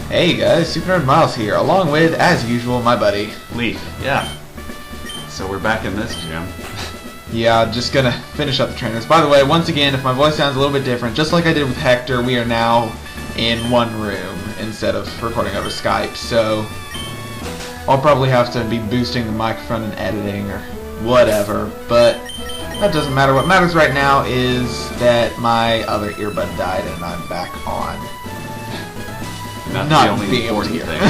Hey guys, Super Nerd Miles here, along with, as usual, my buddy Leaf. Yeah. So we're back in this gym. Yeah, just gonna finish up the trainers. By the way, once again, if my voice sounds a little bit different, just like I did with Hector, we are now in one room instead of recording over Skype, so I'll probably have to be boosting the microphone and editing or whatever, but that doesn't matter. What matters right now is that my other earbud died and I'm back on. Not the only important thing.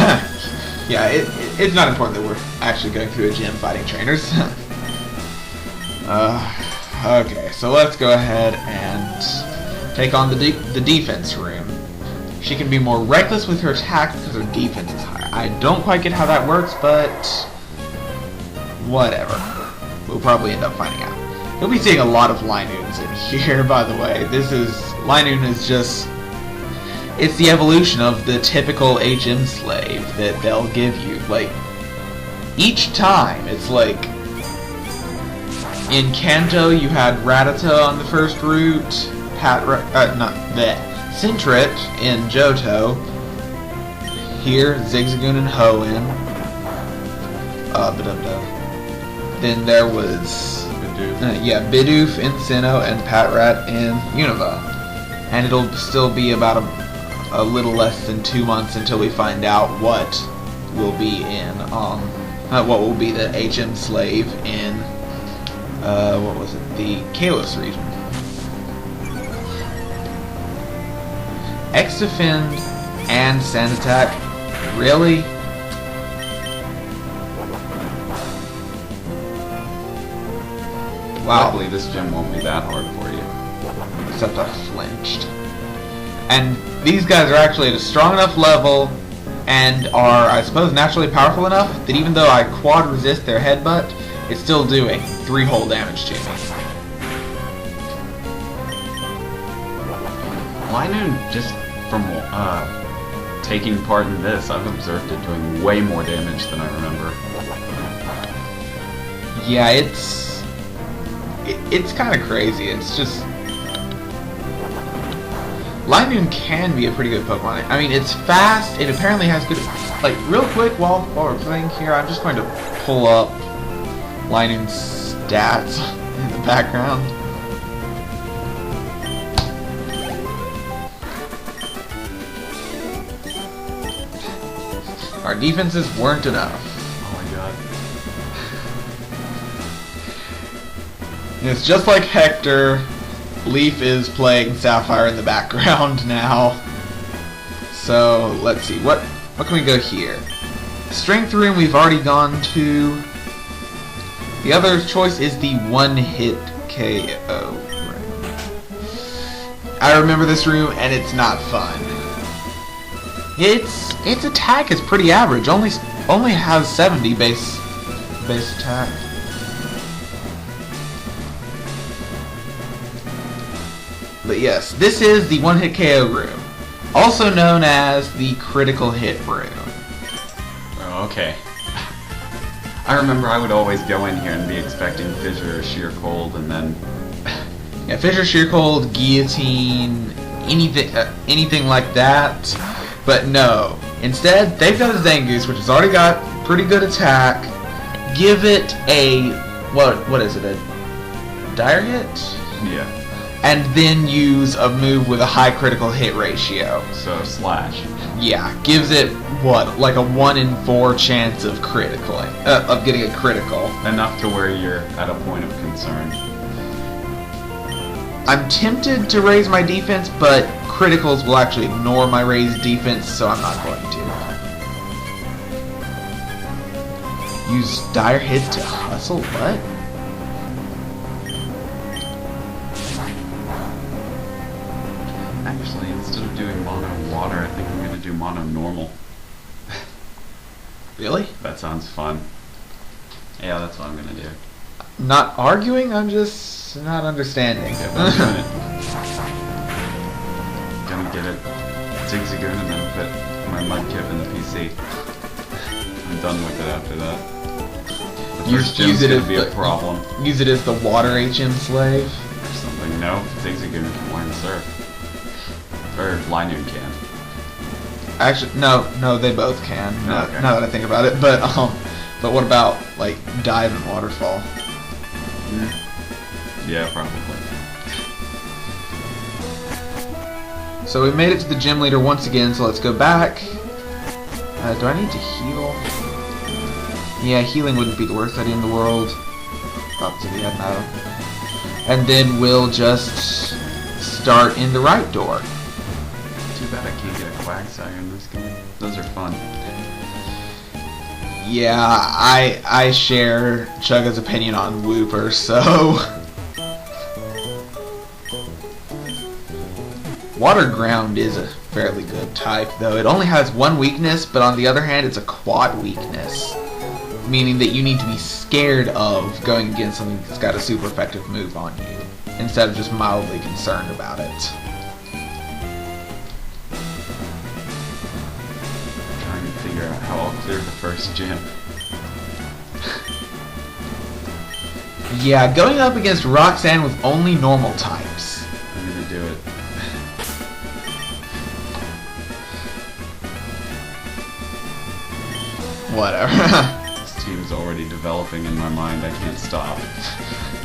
Yeah, it's not important that we're actually going through a gym fighting trainers. Okay, so let's go ahead and take on the defense room. She can be more reckless with her attack because her defense is higher. I don't quite get how that works, but whatever. We'll probably end up finding out. You'll be seeing a lot of Linoons in here, by the way. Linoon is just... it's the evolution of the typical HM slave that they'll give you. Like, each time, it's like... in Kanto, you had Rattata on the first route, Sintret in Johto, here, Zigzagoon and Hoenn, then there was, Bidoof in Sinnoh, and Patrat in Unova. And it'll still be about a little less than 2 months until we find out what will be in, what will be the HM slave in what was it? The Kalos region. X-Defend and Sand Attack? Really? Wow. Luckily, this gym won't be that hard for you. Except I flinched. And these guys are actually at a strong enough level and are, I suppose, naturally powerful enough that even though I quad resist their headbutt, it's still doing 3 whole damage to me. Linoon, just from taking part in this, I've observed it doing way more damage than I remember. Yeah, it's kind of crazy. It's just... Linoon can be a pretty good Pokemon. I mean, it's fast, it apparently has good... Like, real quick, while we're playing here, I'm just going to pull up Linoon's stats in the background. Our defenses weren't enough. Oh my god. And it's just like Hector. Leaf is playing Sapphire in the background now. So, let's see. What can we go here? Strength room we've already gone to. The other choice is the one-hit KO room. I remember this room, and it's not fun. Its attack is pretty average. Only has 70 base attack. But yes, this is the one-hit KO room, also known as the critical hit room. Oh, okay. I remember I would always go in here and be expecting Fissure or Sheer Cold, and then... yeah, Fissure, Sheer Cold, Guillotine, anything like that. But no. Instead, they've got a Zangoose, which has already got pretty good attack. Give it a... what is it? A Dire Hit? Yeah. And then use a move with a high critical hit ratio. So, Slash. Yeah, gives it, what, like a 1 in 4 chance of of getting a critical. Enough to where you're at a point of concern. I'm tempted to raise my defense, but criticals will actually ignore my raised defense, so I'm not going to. Use Dire Hit to hustle? What? Actually, instead of doing mono water, I think I'm going to do mono normal. Really? That sounds fun. Yeah, that's what I'm going to do. Not arguing, I'm just not understanding. Yeah, but I'm doing it. Gonna get it Zigzagoon and then put my Mudkip in the PC. I'm done with it after that. The first gym's gonna be a problem. Use it as the water HM slave? Or something. No, Zigzagoon can learn Surf. Or Linoon can. Actually, no, they both can. No, Okay. Now that I think about it, but what about like dive and waterfall? Yeah, probably. So we made it to the gym leader once again. So let's go back. Do I need to heal? Yeah, healing wouldn't be the worst idea in the world. Probably, yeah, no. And then we'll just start in the right door. Too bad I can't get a Quagsire in this game. Those are fun. Yeah, I share Chugga's opinion on Wooper, so... Water Ground is a fairly good type, though. It only has one weakness, but on the other hand, it's a quad weakness. Meaning that you need to be scared of going against something that's got a super effective move on you, instead of just mildly concerned about it. Trying to figure out how I'll clear the first gym. Yeah, going up against Roxanne with only normal types. I'm gonna do it. Whatever. This team's already developing in my mind. I can't stop.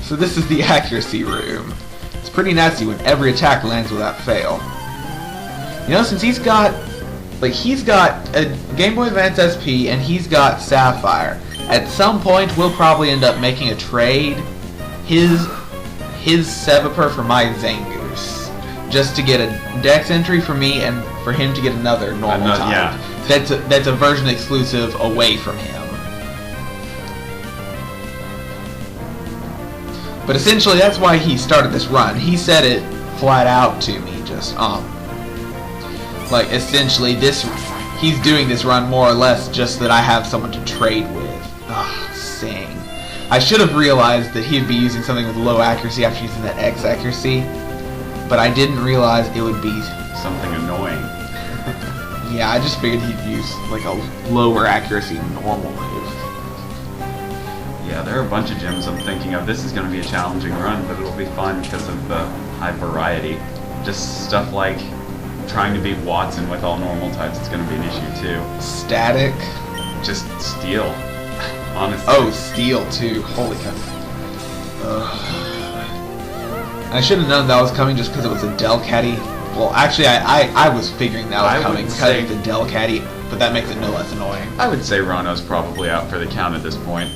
So this is the accuracy room. It's pretty nasty when every attack lands without fail. You know, since he's got a Game Boy Advance SP and he's got Sapphire, at some point we'll probably end up making a trade. His Seviper for my Zangoose, just to get a Dex entry for me and for him to get another normal type. Yeah. That's a version exclusive away from him. But essentially, that's why he started this run. He said it flat out to me, just like essentially he's doing this run more or less just that I have someone to trade with. Ugh, sing. I should have realized that he'd be using something with low accuracy after using that X accuracy, but I didn't realize it would be Something annoying. Yeah, I just figured he'd use like a lower accuracy normal move. Yeah, there are a bunch of gyms I'm thinking of. This is going to be a challenging run, but it'll be fun because of the high variety. Just stuff like trying to beat Watson with all normal types is going to be an issue too. Static. Just Steel, honestly. Oh, Steel too. Holy cow. I should have known that was coming just because it was a Delcatty. Well, actually, I was figuring that was coming because of the Delcatty, but that makes it no less annoying. I would say Rono's probably out for the count at this point.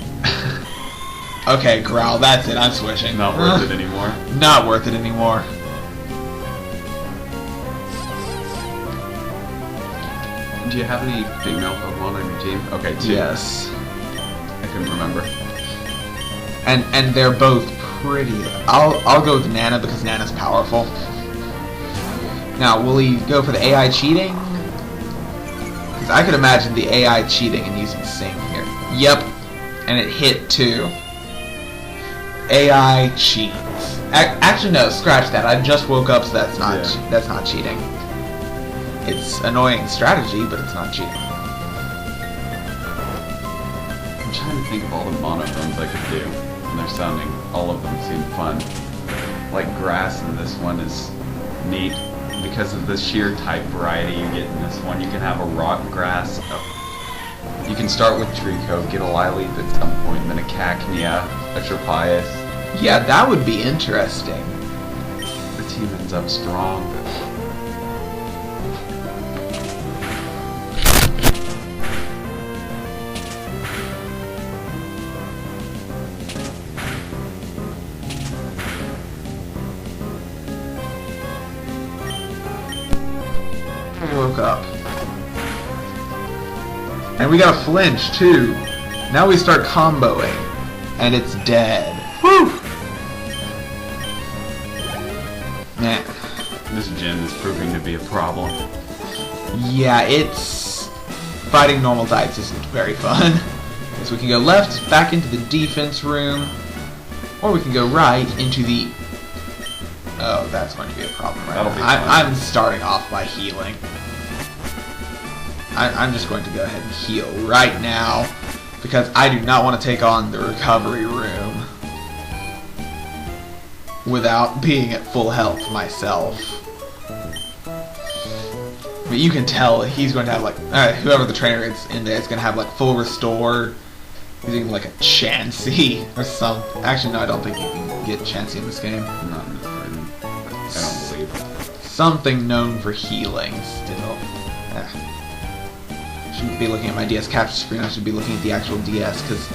Okay, Growl, that's it. I'm switching. Not worth it anymore. Not worth it anymore. Do you have any female Pokemon on your team? Okay, 2. Yes. I couldn't remember. And they're both pretty. I'll go with Nana because Nana's powerful. Now, will he go for the AI cheating? Because I could imagine the AI cheating and using Sing here. Yep, and it hit too. AI cheats. Actually, no, scratch that. I just woke up, so that's not cheating. It's annoying strategy, but it's not cheating. I'm trying to think of all the monotones I could do, and they're sounding. All of them seem fun. Like grass in this one is neat. Because of the sheer type variety you get in this one, you can have a rock grass. You can start with Treecko, get a Lileaf at some point, and then a Cacnea, a Tropius. Yeah, that would be interesting. The team ends up strong. Woke up. And we got a flinch too. Now we start comboing. And it's dead. Whew! Man. This gym is proving to be a problem. Yeah, it's... Fighting normal types isn't very fun. So we can go left, back into the defense room. Or we can go right into the... Oh, that's going to be a problem right now. I'm starting off by healing. I'm just going to go ahead and heal right now because I do not want to take on the recovery room without being at full health myself. But you can tell he's going to have like whoever the trainer is in there is going to have like full restore, using like a Chansey or some. Actually, no, I don't think you can get Chansey in this game. Not in this version. I don't believe. Something known for healing still. Shouldn't be looking at my DS capture screen. I should be looking at the actual DS because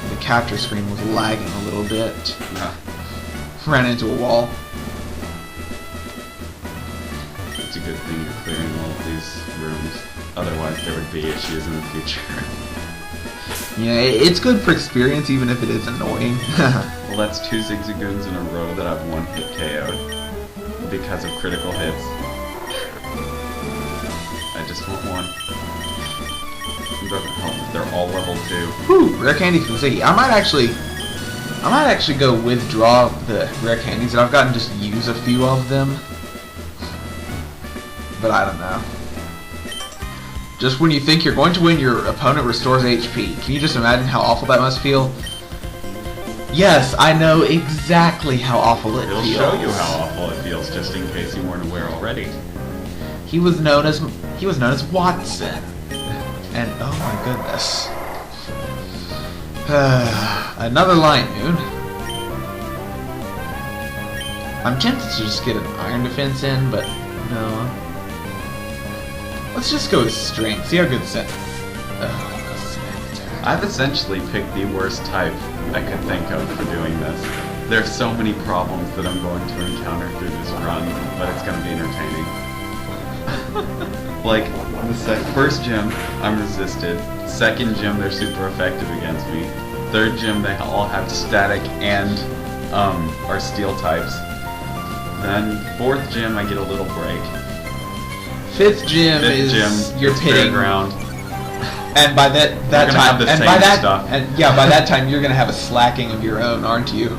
the capture screen was lagging a little bit. Ran into a wall. It's a good thing you're clearing all of these rooms. Otherwise, there would be issues in the future. Yeah, it's good for experience, even if it is annoying. Well, that's 2 Zigzagoons in a row that I've one-hit KO'd because of critical hits. I just want one. It doesn't help if they're all level 2. Whew, rare candy from Ziggy. I might actually go withdraw the rare candies, and I've gotten just use a few of them. But I don't know. Just when you think you're going to win, your opponent restores HP. Can you just imagine how awful that must feel? Yes, I know exactly how awful it feels. He'll show you how awful it feels, just in case you weren't aware already. He was known as Watson, and oh my goodness, another Lion Moon. I'm tempted to just get an Iron Defense in, but no. Let's just go with Strength. See how good set. I've essentially picked the worst type I could think of for doing this. There's so many problems that I'm going to encounter through this run, but it's going to be entertaining. Like, the first gym, I'm resisted. Second gym, they're super effective against me. Third gym, they all have static and are steel types. Then fourth gym, I get a little break. Fifth gym you're pitting ground. And by that time, by that time, you're gonna have a slacking of your own, aren't you?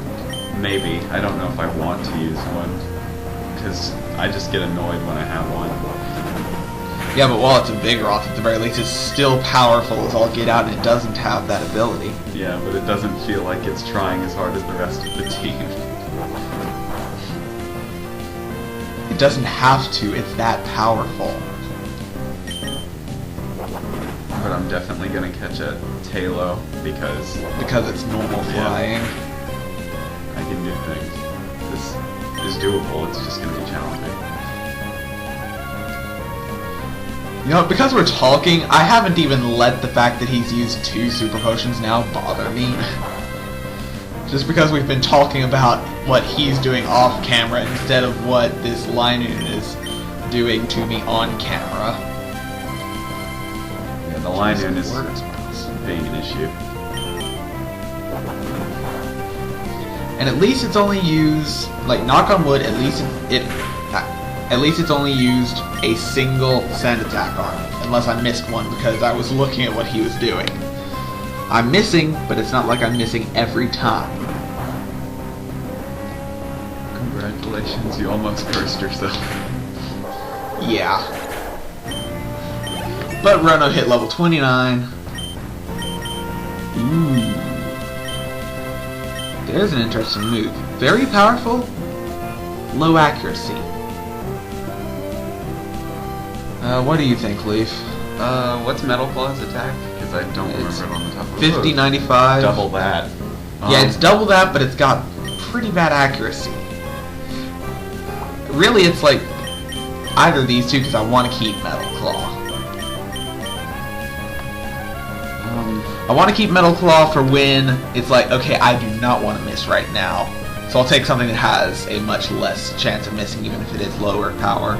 Maybe. I don't know if I want to use one, because I just get annoyed when I have one. Yeah, but while it's a Vigoroth, at the very least, it's still powerful as all get out, and it doesn't have that ability. Yeah, but it doesn't feel like it's trying as hard as the rest of the team. It doesn't have to. It's that powerful. But I'm definitely gonna catch a Talo because it's normal flying. I can do things. This is doable. It's just gonna be challenging. You know, because we're talking, I haven't even let the fact that he's used 2 super potions now bother me. Just because we've been talking about what he's doing off camera instead of what this Linoon is doing to me on camera. Yeah, the Linoon is being an issue. And at least it's only used, like, knock on wood, at least it's only used a single sand attack on me, unless I missed one because I was looking at what he was doing. I'm missing, but it's not like I'm missing every time. Congratulations, you almost cursed yourself. Yeah. But Rono hit level 29. Ooh. There's an interesting move. Very powerful, low accuracy. What do you think, Leaf? What's Metal Claw's attack? Because I don't remember it on the top of 50, 95. Double that. Yeah, it's double that, but it's got pretty bad accuracy. Really, it's like either of these two because I want to keep Metal Claw. I want to keep Metal Claw for when it's like, okay, I do not want to miss right now. So I'll take something that has a much less chance of missing, even if it is lower power.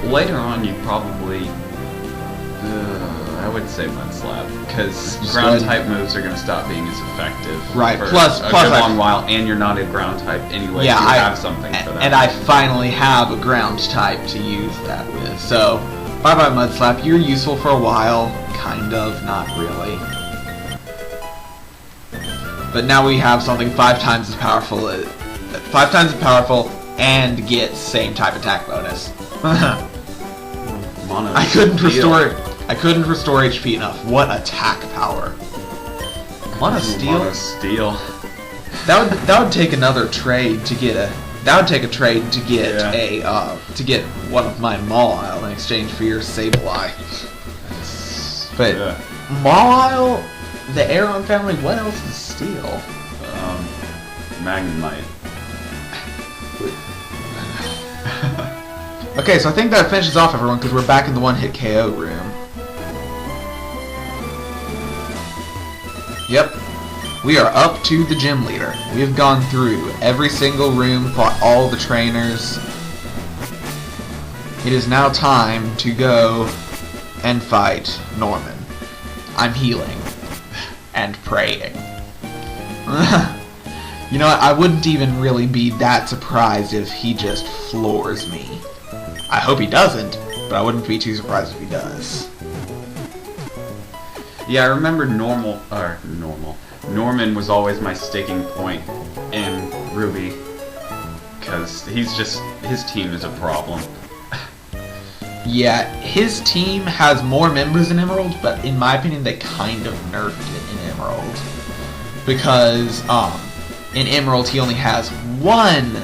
Later on, you probably, I would say Mud Slap, because ground type moves are going to stop being as effective. Right. For plus a good long while, and you're not a ground type anyway. Yeah, so you have something for that. And I finally have a ground type to use that with. So, bye-bye Mud Slap. You're useful for a while, kind of, not really. But now we have something 5 times as powerful, and gets same type attack bonus. I couldn't restore HP enough. What attack power! Mono Steel. Mono Steel. That would take another trade to get That would take a trade to get Yeah. to get one of my Mawile in exchange for your Sableye. But Yeah. Mawile, the Aeron family, what else is steel? Magnemite. Okay, so I think that finishes off everyone because we're back in the one-hit KO room. Yep, we are up to the gym leader. We have gone through every single room, fought all the trainers. It is now time to go and fight Norman. I'm healing and praying. You know what, I wouldn't even really be that surprised if he just floors me. I hope he doesn't, but I wouldn't be too surprised if he does. Yeah, I remember Norman was always my sticking point in Ruby, because his team is a problem. Yeah, his team has more members in Emerald, but in my opinion they kind of nerfed it in Emerald. Because, in Emerald he only has one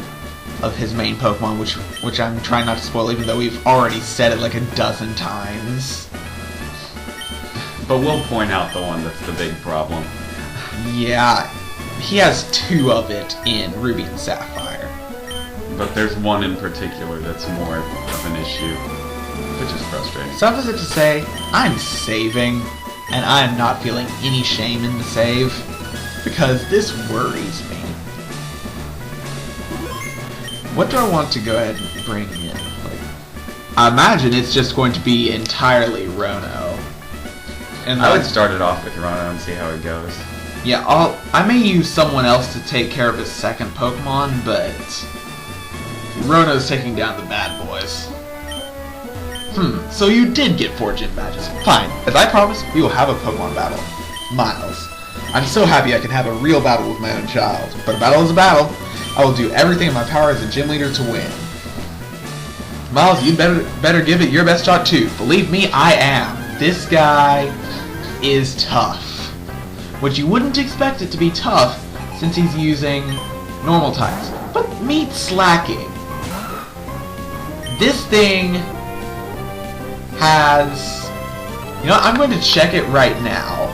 of his main Pokemon, which I'm trying not to spoil even though we've already said it like a dozen times. But we'll point out the one that's the big problem. Yeah, he has two of it in Ruby and Sapphire. But there's one in particular that's more of an issue, which is frustrating. Suffice it to say, I'm saving, and I am not feeling any shame in the save, because this worries me. What do I want to go ahead and bring in? I imagine it's just going to be entirely Rono. And I would start it off with Rono and see how it goes. Yeah, I may use someone else to take care of his second Pokemon, but Rono's taking down the bad boys. So you did get 4 gym badges. Fine. As I promised, we will have a Pokemon battle. Miles. I'm so happy I can have a real battle with my own child. But a battle is a battle. I will do everything in my power as a gym leader to win. Miles, you better give it your best shot too. Believe me, I am. This guy is tough. Which you wouldn't expect it to be tough since he's using normal types. But meet slacking. This thing has... You know, I'm going to check it right now.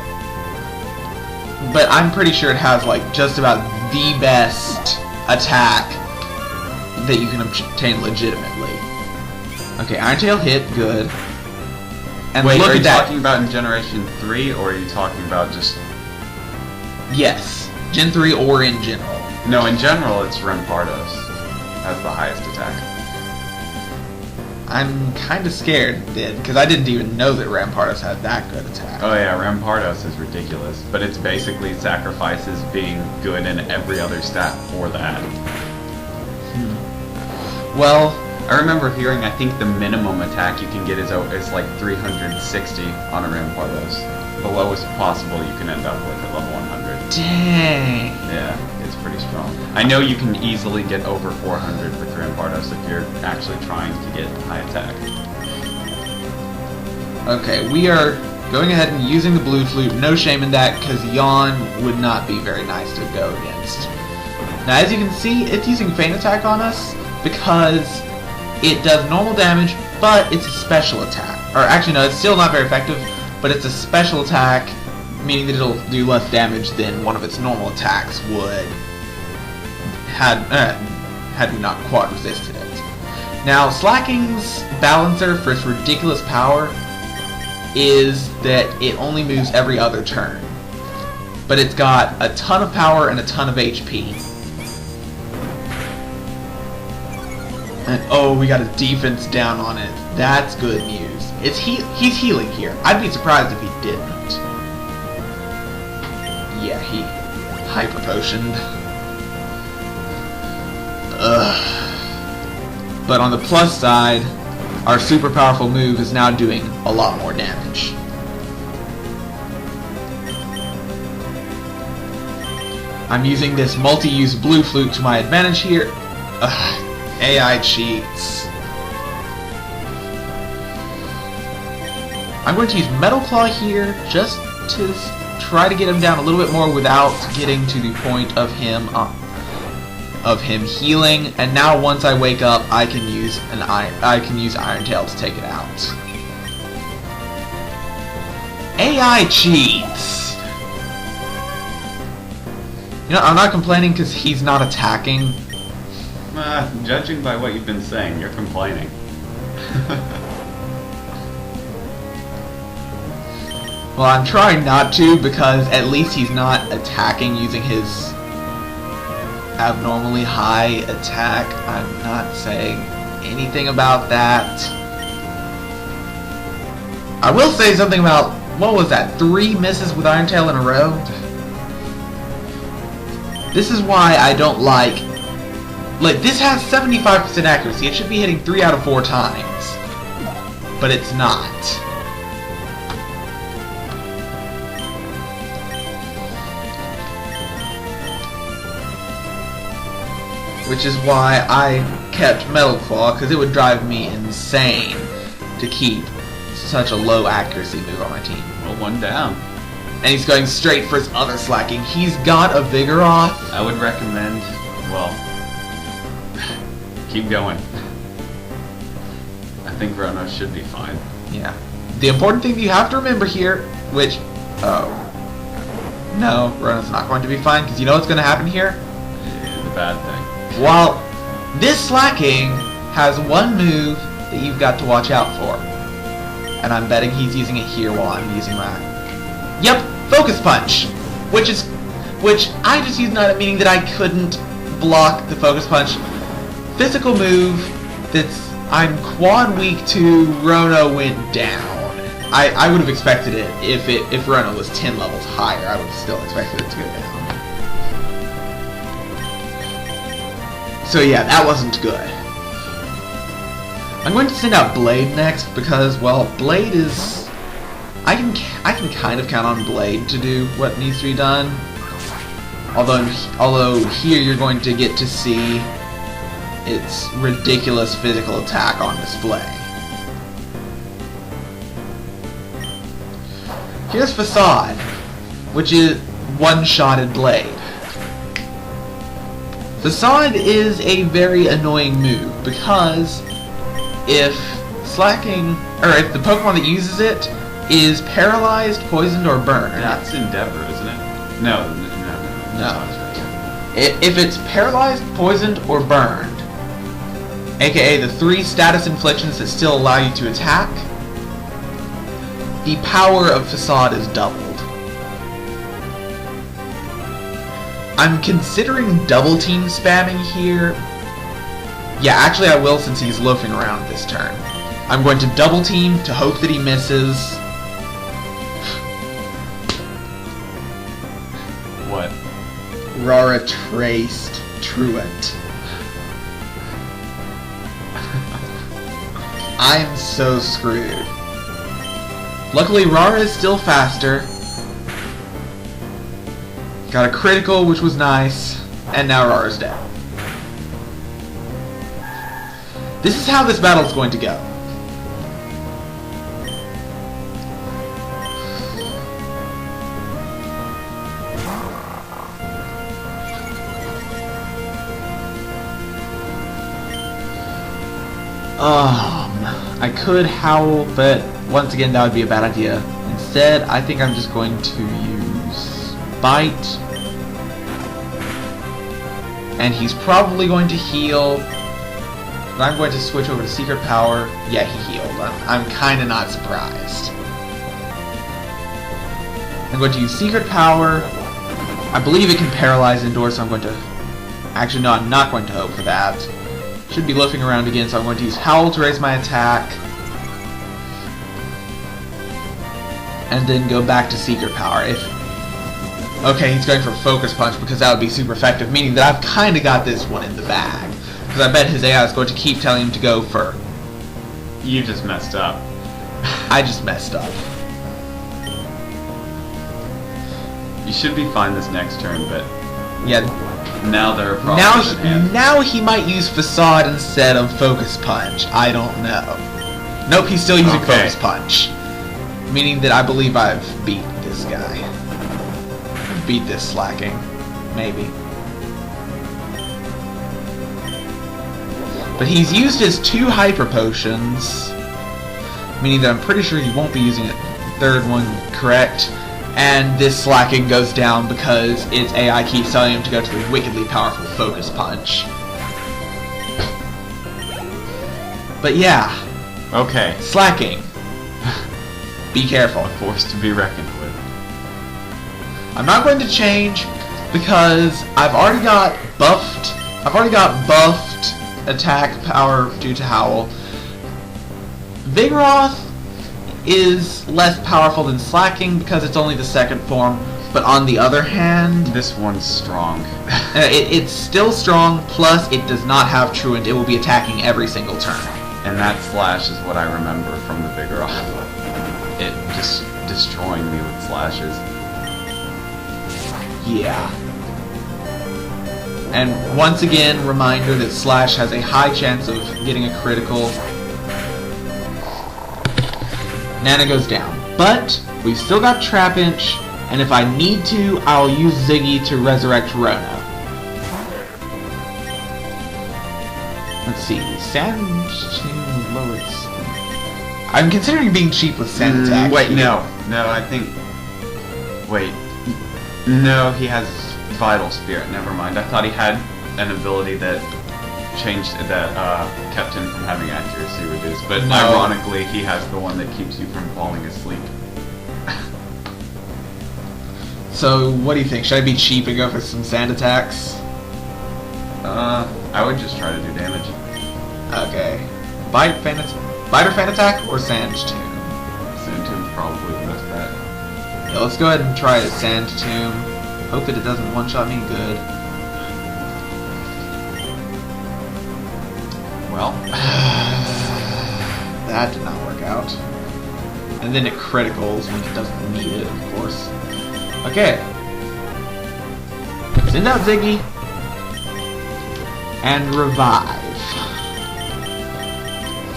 But I'm pretty sure it has like just about the best attack that you can obtain legitimately. Okay, Iron Tail hit, good. And wait, look are you at that. talking about in Generation 3, or are you talking about just... Yes, Gen 3 or in general. No, in general it's Rampardos has the highest attack. I'm kind of scared then, because I didn't even know that Rampardos had that good attack. Oh yeah, Rampardos is ridiculous, but it's basically sacrifices being good in every other stat for that. Well, I remember hearing, I think the minimum attack you can get is like 360 on a Rampardos. The lowest possible you can end up with at level 100. dang. Yeah, it's pretty strong. I know you can easily get over 400 with Rampardos if you're actually trying to get high attack. Okay, we are going ahead and using the blue flute. No shame in that, because Yawn would not be very nice to go against. Now, as you can see, it's using Feint Attack on us because it does normal damage, but it's a special attack. Or actually, no, it's still not very effective, but it's a special attack, meaning that it'll do less damage than one of its normal attacks would had we not quad resisted it. Now, Slacking's balancer for its ridiculous power is that it only moves every other turn. But it's got a ton of power and a ton of HP. And oh, we got a defense down on it. That's good news. He's healing here. I'd be surprised if he didn't. Yeah, he hyper potioned. But on the plus side, our super powerful move is now doing a lot more damage. I'm using this multi-use blue flute to my advantage here. AI cheats. I'm going to use Metal Claw here just to try to get him down a little bit more without getting to the point of him of him healing, and now once I wake up, I can use Iron Tail to take it out. AI cheats. You know, I'm not complaining because he's not attacking. Judging by what you've been saying, you're complaining. Well, I'm trying not to, because at least he's not attacking using his abnormally high attack. I'm not saying anything about that. I will say something about, what was that, 3 misses with Iron Tail in a row? This is why I don't like, this has 75% accuracy. It should be hitting 3 out of 4 times. But it's not. Which is why I kept Metal Claw, because it would drive me insane to keep such a low accuracy move on my team. Well, 1 down. And he's going straight for his other slacking. He's got a Vigoroth. I would recommend, well, keep going. I think Rono should be fine. Yeah. The important thing you have to remember here, which, no, Rono's not going to be fine, because you know what's going to happen here? Yeah, the bad thing. While this slacking has one move that you've got to watch out for. And I'm betting he's using it here while I'm using my... Yep, Focus Punch! Which I just used not meaning that I couldn't block the Focus Punch. Physical move that's... I'm quad weak to, Rono went down. I would have expected it if Rono was 10 levels higher. I would have still expected it to go down. So yeah, that wasn't good. I'm going to send out Blade next because, well, Blade is... I can kind of count on Blade to do what needs to be done. Although here you're going to get to see its ridiculous physical attack on display. Here's Facade, which is one-shotted Blade. Facade is a very annoying move because if the Pokemon that uses it is paralyzed, poisoned, or burned. That's Endeavor, isn't it? No. If it's paralyzed, poisoned, or burned, aka the 3 status inflictions that still allow you to attack, the power of Facade is doubled. I'm considering double team spamming here. Yeah, actually I will since he's loafing around this turn. I'm going to double team to hope that he misses. What? Rara traced Truant. I'm so screwed. Luckily Rara is still faster. Got a critical, which was nice, and now Rara's dead. This is how this battle's going to go. I could howl, but once again that would be a bad idea. Instead, I think I'm just going to use Bite. And he's probably going to heal. But I'm going to switch over to Secret Power. Yeah, he healed. I'm kind of not surprised. I'm going to use Secret Power. I believe it can paralyze indoors, so I'm going to... Actually, no, I'm not going to hope for that. Should be loafing around again, so I'm going to use Howl to raise my attack. And then go back to Secret Power. Okay, he's going for Focus Punch because that would be super effective, meaning that I've kind of got this one in the bag. Because I bet his AI is going to keep telling him to go for... You just messed up. I just messed up. You should be fine this next turn, but... Yeah. Now there are problems at hand. Now he might use Facade instead of Focus Punch. I don't know. Nope, he's still using Focus Punch. Meaning that I believe I've beat this guy. Beat this slacking. Maybe. But he's used his 2 hyper potions, meaning that I'm pretty sure he won't be using a 3rd one, correct? And this slacking goes down because its AI keeps telling him to go to the wickedly powerful focus punch. But yeah. Okay. Slacking. Be careful. A force to be reckoned with. I'm not going to change because I've already got buffed attack power due to Howl. Vigoroth is less powerful than Slacking because it's only the 2nd form, but on the other hand, this one's strong. It's still strong, plus it does not have Truant. It will be attacking every single turn. And that slash is what I remember from the Vigoroth. It just destroying me with slashes. Yeah. And once again, reminder that Slash has a high chance of getting a critical. Nana goes down. But we've still got Trapinch, and if I need to, I'll use Ziggy to resurrect Rona. Let's see. Sand to lower. I'm considering being cheap with Sand Attack. Wait, no, I think. Wait. No, he has Vital Spirit. Never mind. I thought he had an ability that kept him from having accuracy reduced. But no. Ironically, he has the one that keeps you from falling asleep. So, what do you think? Should I be cheap and go for some Sand Attacks? I would just try to do damage. Okay. Bite or Fan Attack or Sand Tomb? Sand Tomb's probably the best bet. Yeah, let's go ahead and try a Sand Tomb. Hope that it doesn't one-shot me good. Well, that did not work out. And then it criticals when it doesn't need it, of course. Okay. Send out Ziggy. And revive.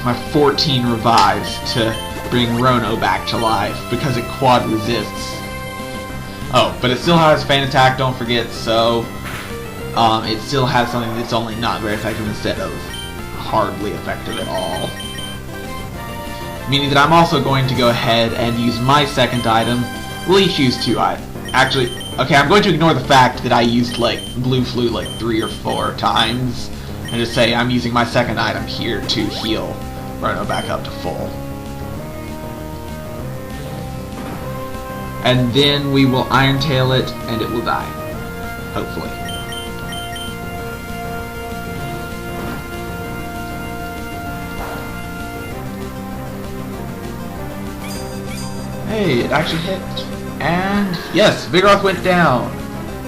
My 14 revives to bring Rono back to life because it quad resists. Oh, but it still has Fan Attack, don't forget, so it still has something that's only not very effective instead of hardly effective at all. Meaning that I'm also going to go ahead and use my 2nd item. We'll each use 2 items. Actually, okay, I'm going to ignore the fact that I used, like, Blue Flute like 3 or 4 times, and just say I'm using my 2nd item here to heal Rono back up to full. And then we will Iron Tail it, and it will die. Hopefully. Hey, it actually hit. And yes, Vigoroth went down.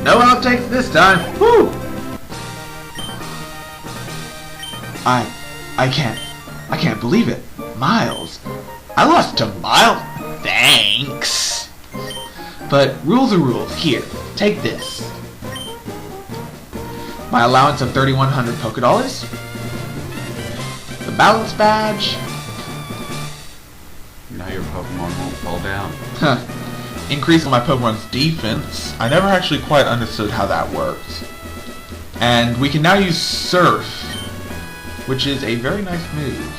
No outtakes this time. Woo! I can't believe it. Miles. I lost to Miles. Thanks. But rules are rules. Here, take this. My allowance of 3,100 Pokédollars. The balance badge. Now your Pokemon won't fall down. Huh. Increasing my Pokemon's defense. I never actually quite understood how that works. And we can now use Surf, which is a very nice move.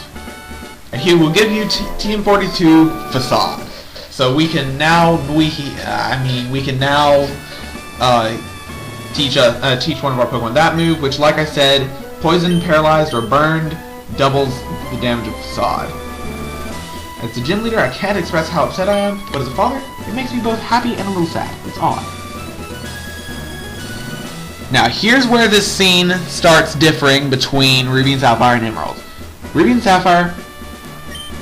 And he will give you Team 42 Facade. So we can now teach one of our Pokemon that move, which, like I said, poisoned, paralyzed, or burned doubles the damage of Facade. As the gym leader, I can't express how upset I am, but as a father, it makes me both happy and a little sad. It's odd. Now, here's where this scene starts differing between Ruby and Sapphire and Emerald. Ruby and Sapphire,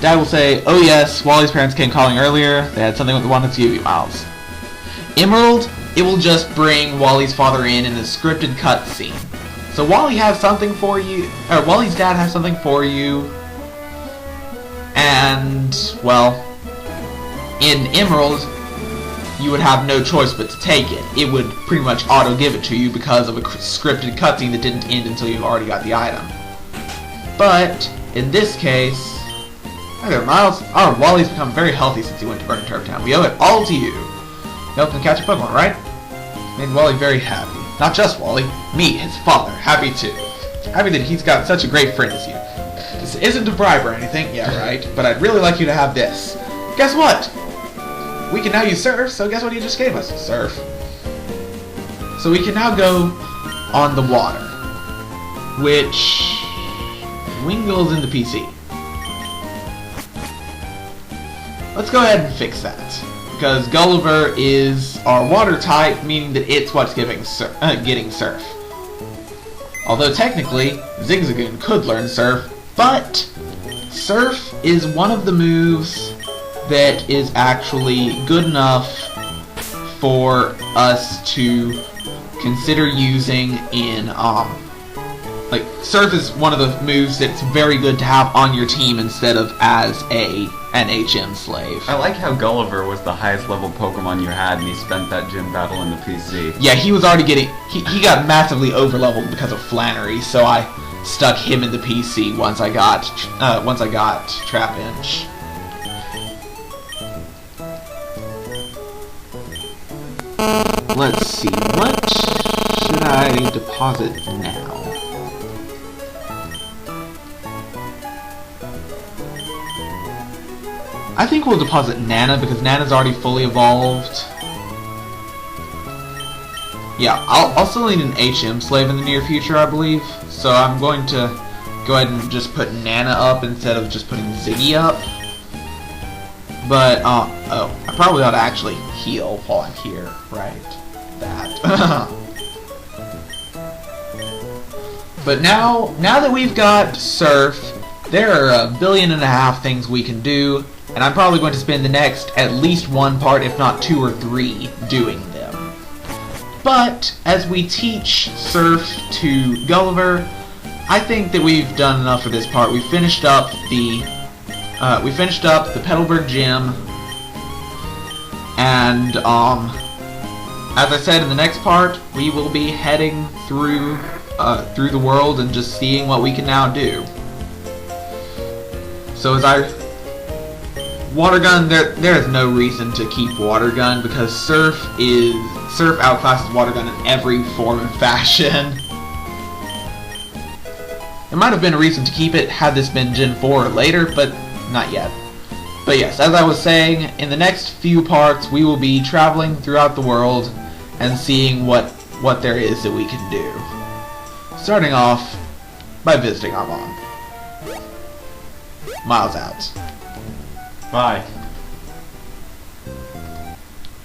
Dad will say, "Oh yes, Wally's parents came calling earlier. They had something they wanted to give you, Miles." Emerald, it will just bring Wally's father in a scripted cutscene. So Wally has something for you, or Wally's dad has something for you, and, well, in Emerald, you would have no choice but to take it. It would pretty much auto-give it to you because of a scripted cutscene that didn't end until you've already got the item. But, in this case... Hi there, Miles. Oh, Wally's become very healthy since he went to Burning Turf Town. We owe it all to you. You helped him catch a Pokemon, right? Made Wally very happy. Not just Wally. Me, his father, happy too. Happy that he's got such a great friend as you. This isn't a bribe or anything, yeah, right, but I'd really like you to have this. Guess what? We can now use surf, so guess what he just gave us? Surf. So we can now go on the water, which wingles in the PC. Let's go ahead and fix that, because Gulliver is our water type, meaning that it's what's getting surf. Although technically, Zigzagoon could learn surf, but surf is one of the moves that is actually good enough for us to consider using in like surf is one of the moves that's very good to have on your team instead of as an HM slave. I like how Gulliver was the highest level Pokemon you had, and he spent that gym battle in the PC. Yeah, he was already getting he got massively overleveled because of Flannery, so I stuck him in the PC once I got Trapinch. Let's see, what should I deposit now? I think we'll deposit Nana because Nana's already fully evolved. Yeah, I'll still need an HM slave in the near future, I believe. So I'm going to go ahead and just put Nana up instead of just putting Ziggy up. But, oh, I probably ought to actually heal while I'm here, right? That. But now that we've got Surf, there are 1.5 billion things we can do, and I'm probably going to spend the next at least one part, if not 2 or 3, doing them. But as we teach Surf to Gulliver, I think that we've done enough for this part. We finished up the Petalburg Gym, and as I said, in the next part, we will be heading through the world and just seeing what we can now do. So Water Gun, there is no reason to keep Water Gun because Surf outclasses Water Gun in every form and fashion. There might have been a reason to keep it had this been Gen 4 or later, but not yet. But yes, as I was saying, in the next few parts we will be traveling throughout the world and seeing what there is that we can do. Starting off by visiting our mom. Miles out. Bye.